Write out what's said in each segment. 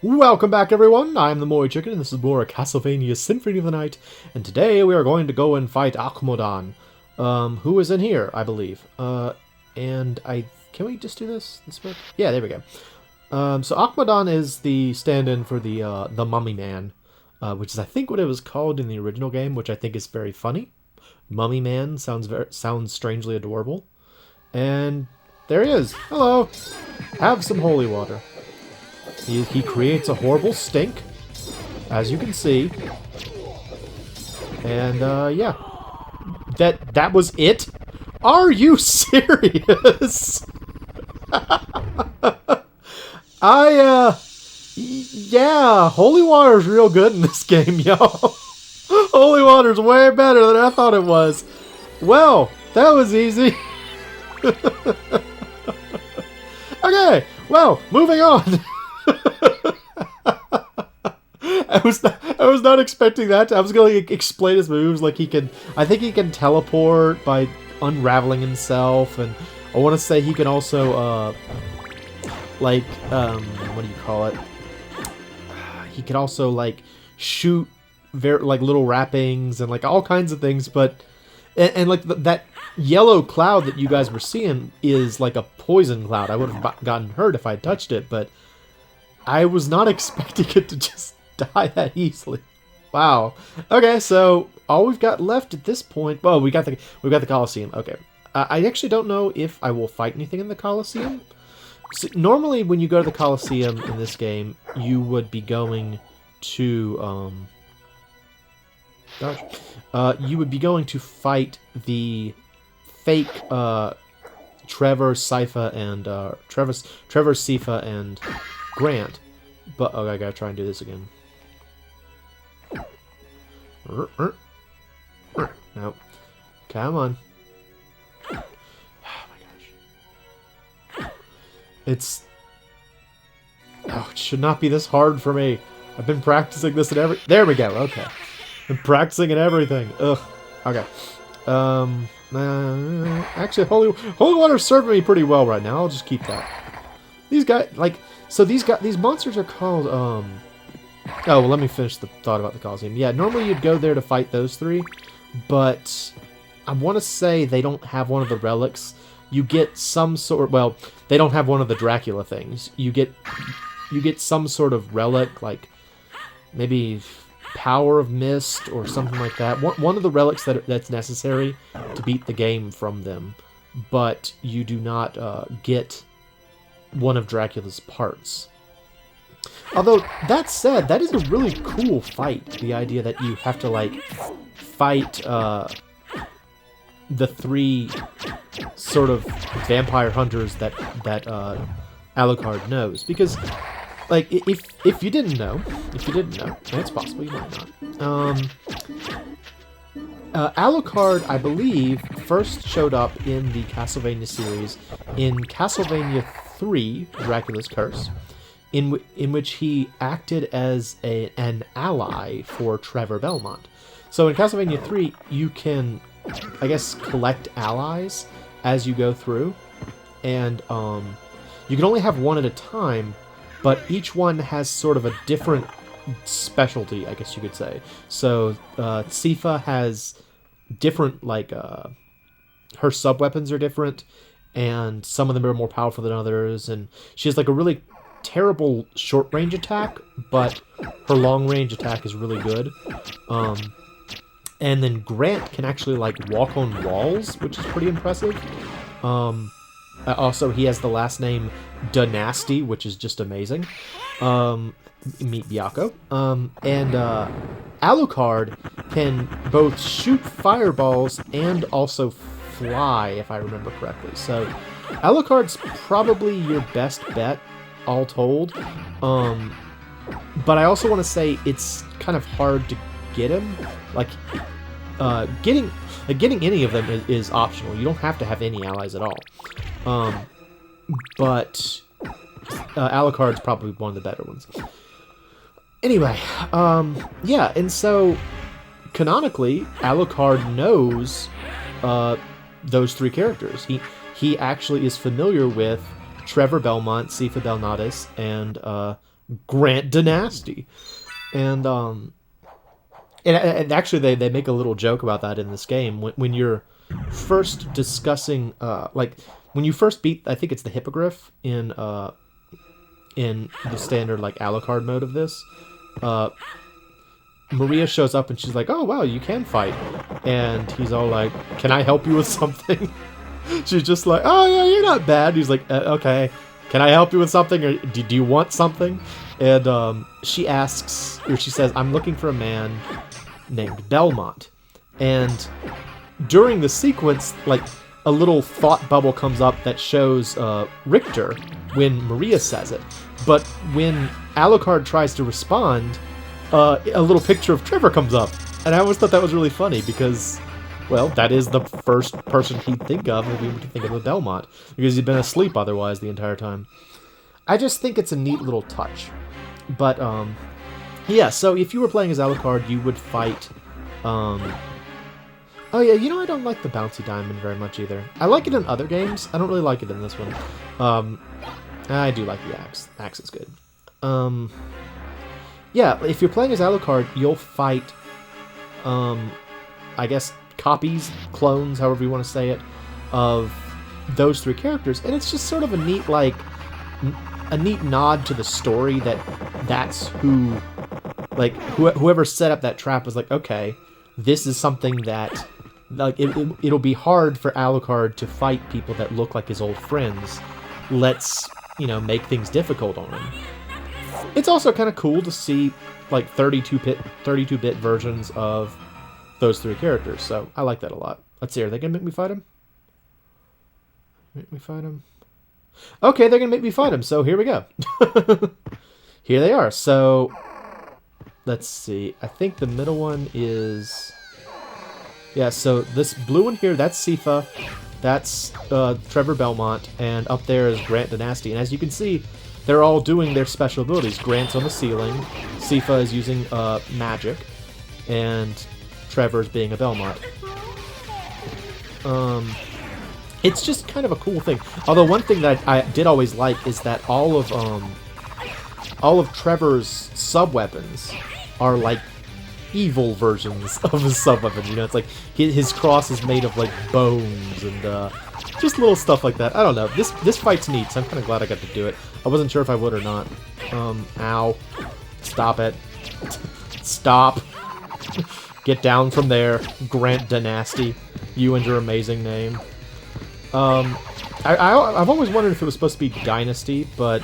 Welcome back, everyone. I'm the MoeChicken, and this is more Castlevania Symphony of the Night. And today we are going to go and fight Akmodan, who is in here, I believe. Can we just do this? Yeah, there we go. So Akmodan is the stand-in for the Mummy Man, which is I think what it was called in the original game, which I think is very funny. Mummy Man sounds strangely adorable. And there he is. Hello. Have some holy water. He creates a horrible stink, as you can see. And, yeah. That was it? Are you serious? Yeah, holy water's real good in this game, y'all. Holy water's way better than I thought it was. Well, that was easy. Okay, well, moving on. I was not expecting that. I was going to explain his moves. Like I think he can teleport by unraveling himself, and I want to say he can also, what do you call it? He can also like shoot little wrappings and like all kinds of things. But and like that yellow cloud that you guys were seeing is like a poison cloud. I would have gotten hurt if I touched it, but I was not expecting it to just die that easily. Wow. Okay, so all we've got left at this point. Well, we've got the Colosseum. Okay. I actually don't know if I will fight anything in the Colosseum. So normally, when you go to the Colosseum in this game, you would be going to you would be going to fight the fake Trevor, Sypha, and Trevor, Sypha, and Grant. But I gotta try and do this again. No, come on. Oh my gosh. It should not be this hard for me. I've been practicing this and there we go. Okay, I'm practicing and everything. Ugh. Okay. Actually, holy water's serving me pretty well right now. I'll just keep that. These guys, these monsters are called, oh, well, let me finish the thought about the Colosseum. Yeah, normally you'd go there to fight those three, but I want to say they don't have one of the relics. You get some sort, well, they don't have one of the Dracula things. You get some sort of relic, like maybe Power of Mist or something like that. One of the relics that's necessary to beat the game from them, but you do not get one of Dracula's parts. Although, that said, that is a really cool fight. The idea that you have to, like, fight the three sort of vampire hunters that Alucard knows. Because, like, if you didn't know, and it's possible you might not, Alucard, I believe, first showed up in the Castlevania series in Castlevania 3, Dracula's Curse, in which he acted as an ally for Trevor Belmont. So in Castlevania 3, you can, I guess, collect allies as you go through, and you can only have one at a time, but each one has sort of a different specialty, I guess you could say. So Sypha has different, like, her sub-weapons are different, and some of them are more powerful than others, and she has like a really terrible short-range attack, but her long-range attack is really good. And then Grant can actually like walk on walls, which is pretty impressive. Also, he has the last name Dynasty, which is just amazing. Meet Byako. And Alucard can both shoot fireballs and also fly, if I remember correctly. So Alucard's probably your best bet, all told. But I also want to say it's kind of hard to get him. Like, getting any of them is optional. You don't have to have any allies at all. But Alucard's probably one of the better ones. Anyway, yeah, and so canonically, Alucard knows those three characters. He actually is familiar with Trevor Belmont, Sypha Belnatus, and Grant Dynasty. And actually they make a little joke about that in this game when you're first discussing like when you first beat, I think it's the Hippogriff in the standard like Alucard mode of this. Maria shows up and she's like, "Oh wow, you can fight," and he's all like, "Can I help you with something?" She's just like, "Oh yeah, you're not bad." He's like, "Okay, can I help you with something, or do you want something?" And she asks, or she says, "I'm looking for a man named Belmont." And during the sequence, like, a little thought bubble comes up that shows Richter when Maria says it. But when Alucard tries to respond, a little picture of Trevor comes up. And I always thought that was really funny because, well, that is the first person he'd think of if he were to think of a Belmont. Because he'd been asleep otherwise the entire time. I just think it's a neat little touch. But, yeah, so if you were playing as Alucard, you would fight, oh yeah, you know, I don't like the bouncy diamond very much either. I like it in other games. I don't really like it in this one. I do like the axe. Axe is good. Yeah, if you're playing as Alucard, you'll fight, I guess, copies, clones, however you want to say it, of those three characters. And it's just sort of a neat, like, a neat nod to the story that's who, like, whoever set up that trap was like, okay, this is something that, like, it'll be hard for Alucard to fight people that look like his old friends. Let's, you know, make things difficult on him. It's also kind of cool to see, like, 32-bit versions of those three characters, so I like that a lot. Let's see, are they gonna make me fight him? Make me fight him? Okay, they're gonna make me fight him, so here we go. Here they are. So, let's see. I think the middle one is... Yeah, so this blue one here, that's Sypha. That's Trevor Belmont. And up there is Grant Dynasty. And as you can see, they're all doing their special abilities. Grant's on the ceiling. Sypha is using magic. And Trevor's being a Belmont. It's just kind of a cool thing. Although one thing that I did always like is that all of Trevor's sub-weapons are like evil versions of his sub-weapons. You know, it's like his cross is made of like bones and just little stuff like that. I don't know. This fight's neat, so I'm kind of glad I got to do it. I wasn't sure if I would or not. Ow. Stop it. Stop. Get down from there, Grant Dynasty. You and your amazing name. I've always wondered if it was supposed to be Dynasty, but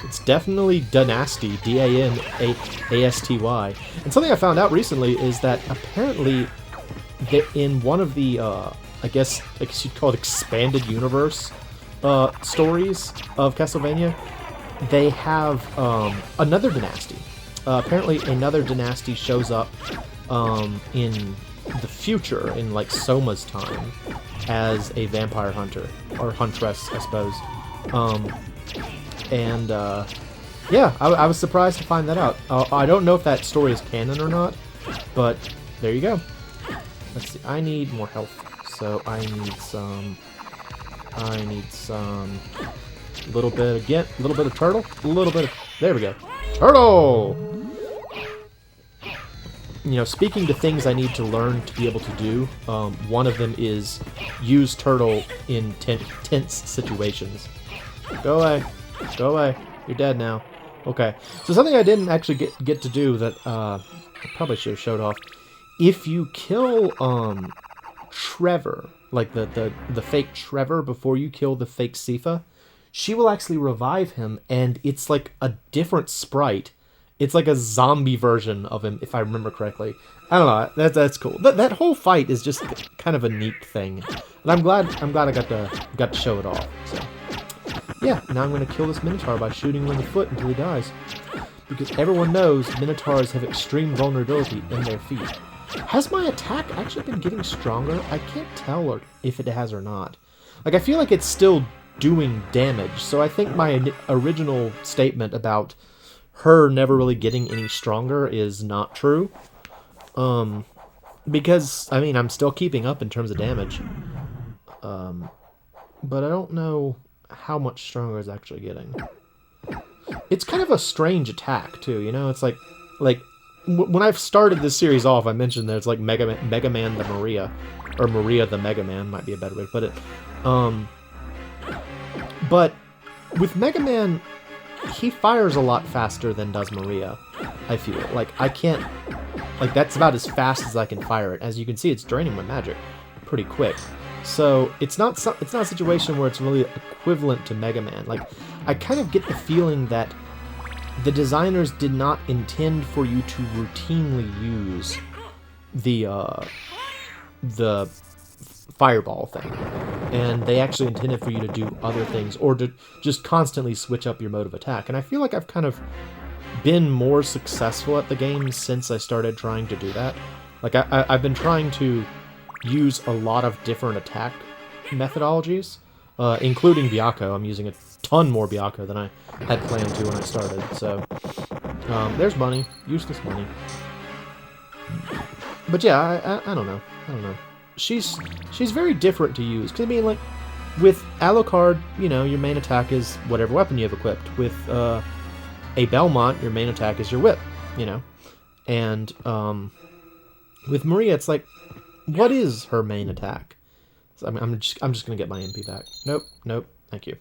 it's definitely Dynasty, D-A-N-A-S-T-Y. And something I found out recently is that apparently in one of the, I guess you'd call it expanded universe stories of Castlevania, they have another Dynasty. Apparently another Dynasty shows up in the future, in like Soma's time, as a vampire hunter, or huntress, I suppose. Yeah, I was surprised to find that out. I don't know if that story is canon or not, but there you go. Let's see, I need more health, so I need some, a little bit of turtle, there we go. Turtle! You know, speaking to things I need to learn to be able to do, one of them is use turtle in tense situations. Go away. Go away. You're dead now. Okay. So something I didn't actually get to do that I probably should have showed off. If you kill Trevor, like the fake Trevor before you kill the fake Sypha, she will actually revive him, and it's like a different sprite. It's like a zombie version of him, if I remember correctly. I don't know. That's cool. That whole fight is just kind of a neat thing, and I'm glad I got to show it off. So, yeah. Now I'm gonna kill this Minotaur by shooting him in the foot until he dies, because everyone knows Minotaurs have extreme vulnerability in their feet. Has my attack actually been getting stronger? I can't tell if it has or not. Like, I feel like it's still doing damage, so I think my original statement about her never really getting any stronger is not true. Because, I mean, I'm still keeping up in terms of damage. But I don't know how much stronger it's actually getting. it's kind of a strange attack too. You know, it's like when I've started this series off, I mentioned that it's like Mega Man the Maria, or Maria the Mega Man might be a better way to put it. But with Mega Man, he fires a lot faster than does Maria, I feel. Like, I can't... Like, that's about as fast as I can fire it. As you can see, it's draining my magic pretty quick. So, it's not a situation where it's really equivalent to Mega Man. Like, I kind of get the feeling that the designers did not intend for you to routinely use the fireball thing. And they actually intended for you to do other things, or to just constantly switch up your mode of attack. And I feel like I've kind of been more successful at the game since I started trying to do that. Like, I've been trying to use a lot of different attack methodologies, including Byakko. I'm using a ton more Byakko than I had planned to when I started. So, there's money. Useless money. But yeah, I don't know. I don't know. She's very different to use. Because, I mean, like, with Alucard, you know, your main attack is whatever weapon you have equipped. With a Belmont, your main attack is your whip, you know. And with Maria, it's like, what is her main attack? So, I mean, I'm just gonna get my MP back. Nope, thank you.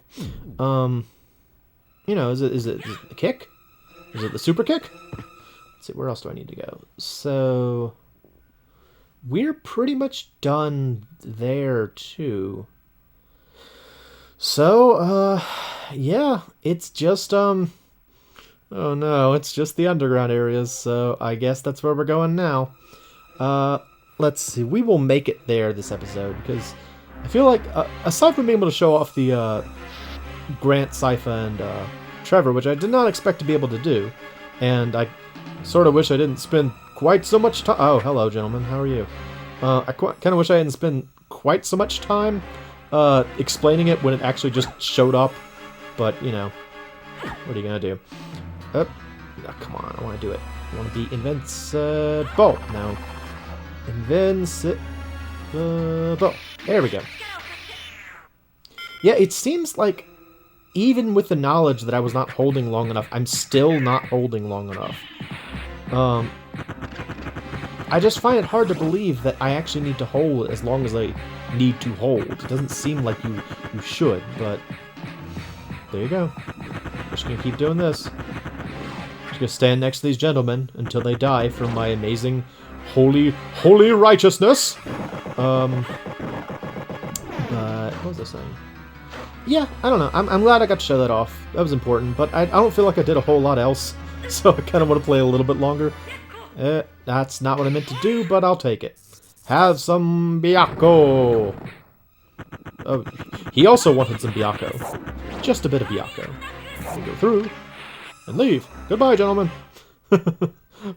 You know, is it the kick? Is it the super kick? Let's see, where else do I need to go? So... we're pretty much done there, too. So, yeah, it's just, oh no, it's just the underground areas, so I guess that's where we're going now. Let's see, we will make it there this episode, because I feel like, aside from being able to show off the, Grant, Sypha, and, Trevor, which I did not expect to be able to do, and I sort of wish I didn't spend quite so much time. Oh, hello, gentlemen. How are you? I kind of wish I hadn't spent quite so much time explaining it when it actually just showed up. But, you know, what are you going to do? Oh, come on. I want to do it. I want to be invincible. No. Invincible. There we go. Yeah, it seems like even with the knowledge that I was not holding long enough, I'm still not holding long enough. I just find it hard to believe that I actually need to hold as long as I need to hold. It doesn't seem like you should, but there you go. I'm just gonna keep doing this. I'm just gonna stand next to these gentlemen until they die from my amazing holy righteousness. But what was I saying? Yeah, I don't know. I'm glad I got to show that off. That was important, but I don't feel like I did a whole lot else. So I kind of want to play a little bit longer. That's not what I meant to do, but I'll take it. Have some Byakko. Oh, he also wanted some Byakko. Just a bit of Byakko. We'll go through and leave. Goodbye, gentlemen.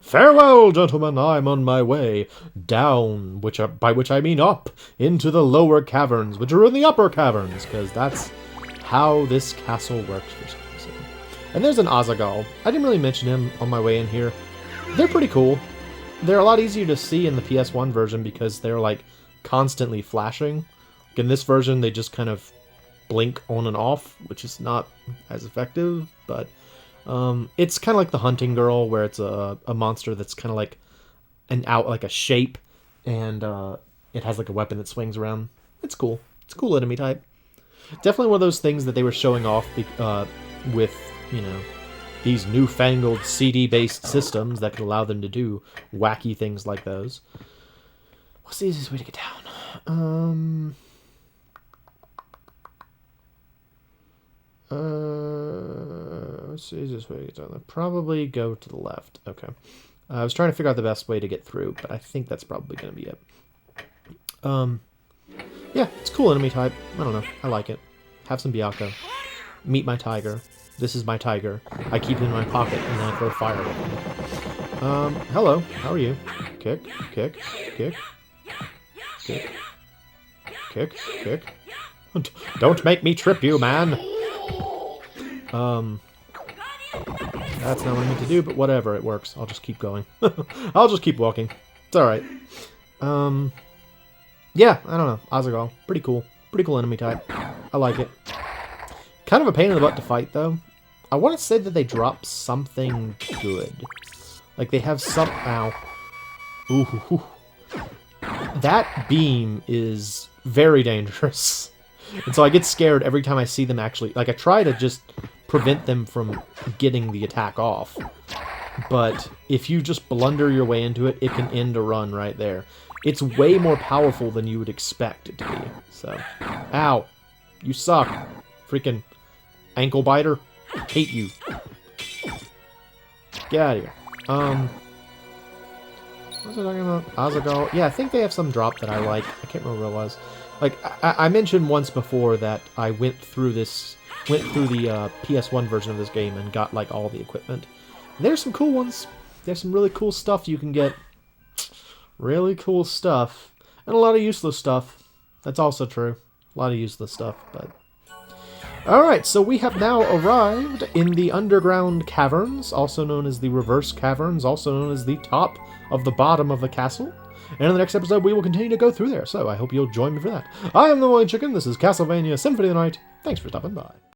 Farewell, gentlemen. I'm on my way down, by which I mean up, into the lower caverns, which are in the upper caverns, because that's how this castle works for some reason. And there's an Azaghal. I didn't really mention him on my way in here. They're pretty cool. They're a lot easier to see in the PS1 version because they're, like, constantly flashing. Like in this version, they just kind of blink on and off, which is not as effective, but it's kind of like the Hunting Girl, where it's a monster that's kind of like like a shape, and it has, like, a weapon that swings around. It's cool. It's a cool enemy type. Definitely one of those things that they were showing off with, you know, these newfangled CD-based systems that could allow them to do wacky things like those. What's the easiest way to get down? What's the easiest way to get down? Probably go to the left. Okay. I was trying to figure out the best way to get through, but I think that's probably going to be it. Yeah, it's a cool enemy type. I don't know. I like it. Have some Byakko. Meet my tiger. This is my tiger. I keep it in my pocket, and then I throw fire at him. Hello. How are you? Kick, kick, kick, kick, kick, kick. Don't make me trip you, man! That's not what I meant to do, but whatever, it works. I'll just keep going. I'll just keep walking. It's alright. Yeah, I don't know. Azaghal. Pretty cool. Pretty cool enemy type. I like it. Kind of a pain in the butt to fight, though. I want to say that they drop something good. Like, they have some... Ow. Ooh. That beam is very dangerous. And so I get scared every time I see them actually... Like, I try to just prevent them from getting the attack off. But if you just blunder your way into it, it can end a run right there. It's way more powerful than you would expect it to be. So, ow. You suck. Freaking ankle biter. Hate you. Get out of here. What was I talking about? Azagal. Yeah, I think they have some drop that I like. I can't remember what it was. Like, I mentioned once before that I went through the PS1 version of this game and got, like, all the equipment. And there's some cool ones. There's some really cool stuff you can get. Really cool stuff. And a lot of useless stuff. That's also true. A lot of useless stuff, but... Alright, so we have now arrived in the underground caverns, also known as the reverse caverns, also known as the top of the bottom of the castle. And in the next episode, we will continue to go through there, so I hope you'll join me for that. I am the MoeChicken, this is Castlevania Symphony of the Night. Thanks for stopping by.